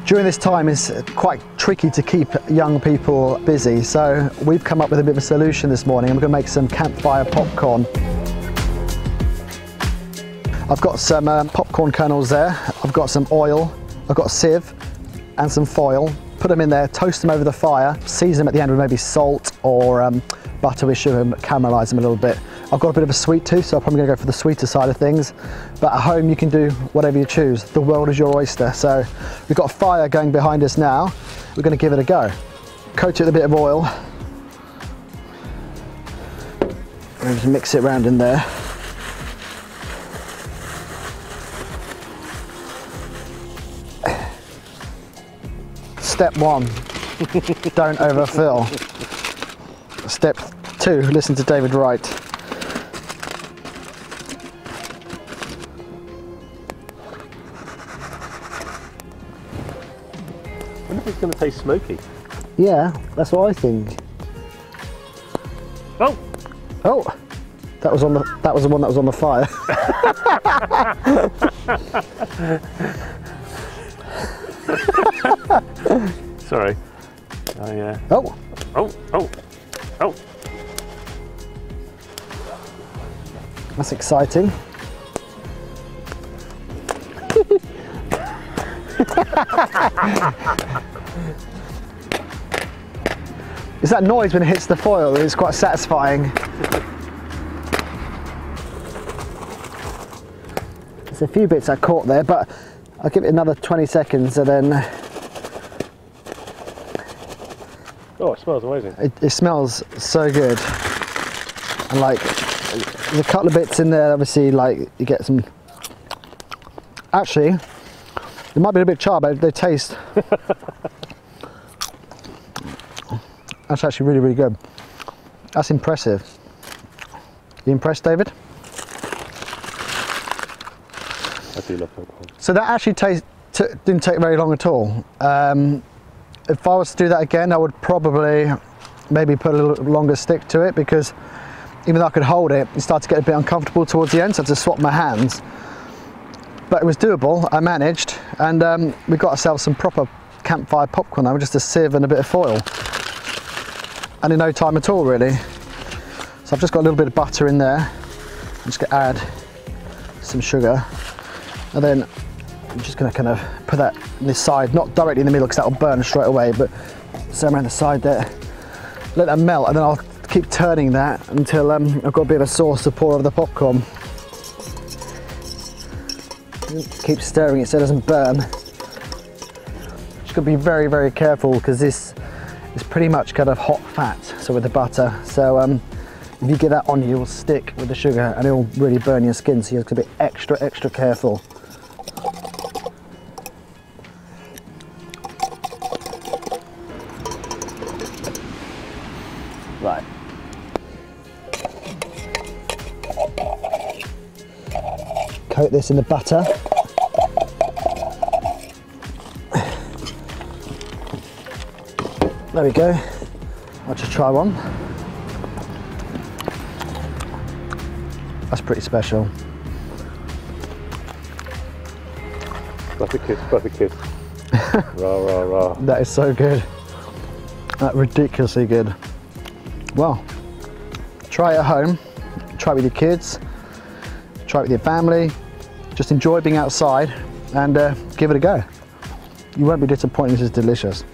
During this time it's quite tricky to keep young people busy, so we've come up with a bit of a solution this morning. I'm going to make some campfire popcorn. I've got some popcorn kernels there, I've got some oil, I've got a sieve and some foil. Put them in there, toast them over the fire, season them at the end with maybe salt or butter with sugar and caramelise them a little bit. I've got a bit of a sweet tooth, so I'm probably going to go for the sweeter side of things. But at home you can do whatever you choose. The world is your oyster. So we've got a fire going behind us now. We're going to give it a go. Coat it with a bit of oil. And just mix it around in there. Step 1, don't overfill. Step 2, listen to David Wright. I wonder if it's going to taste smoky. Yeah, that's what I think. Oh! Oh! That was the one that was on the fire. Sorry. Oh yeah. Oh! Oh! Oh! Oh! That's exciting. It's that noise when it hits the foil, it's quite satisfying. There's a few bits I caught there, but I'll give it another 20 seconds and then... Oh, it smells amazing. It smells so good. And like, there's a couple of bits in there, obviously, like you get some... Actually, it might be a bit charred, but they taste... That's actually really, really good. That's impressive. You impressed, David? I do love popcorn. So that actually didn't take very long at all. If I was to do that again, I would probably maybe put a little longer stick to it, because even though I could hold it, it started to get a bit uncomfortable towards the end, so I had to swap my hands. But it was doable, I managed, and we got ourselves some proper campfire popcorn now with just a sieve and a bit of foil. And in no time at all, really. So I've just got a little bit of butter in there. I'm just going to add some sugar, and then I'm just going to kind of put that on this side, not directly in the middle because that will burn straight away, but so around the side there. Let that melt, and then I'll keep turning that until I've got a bit of a sauce to pour over the popcorn. Keep stirring it so it doesn't burn. Just got to be very, very careful because this is pretty much kind of hot fat, so with the butter. So if you get that on you, it will stick with the sugar and it will really burn your skin, so you have to be extra, extra careful. Right. Coat this in the butter. There we go. I'll just try one. That's pretty special. Butter kiss. Rah, rah, rah. That is so good. That's ridiculously good. Well, try it at home, try it with your kids, try it with your family, just enjoy being outside and give it a go. You won't be disappointed, this is delicious.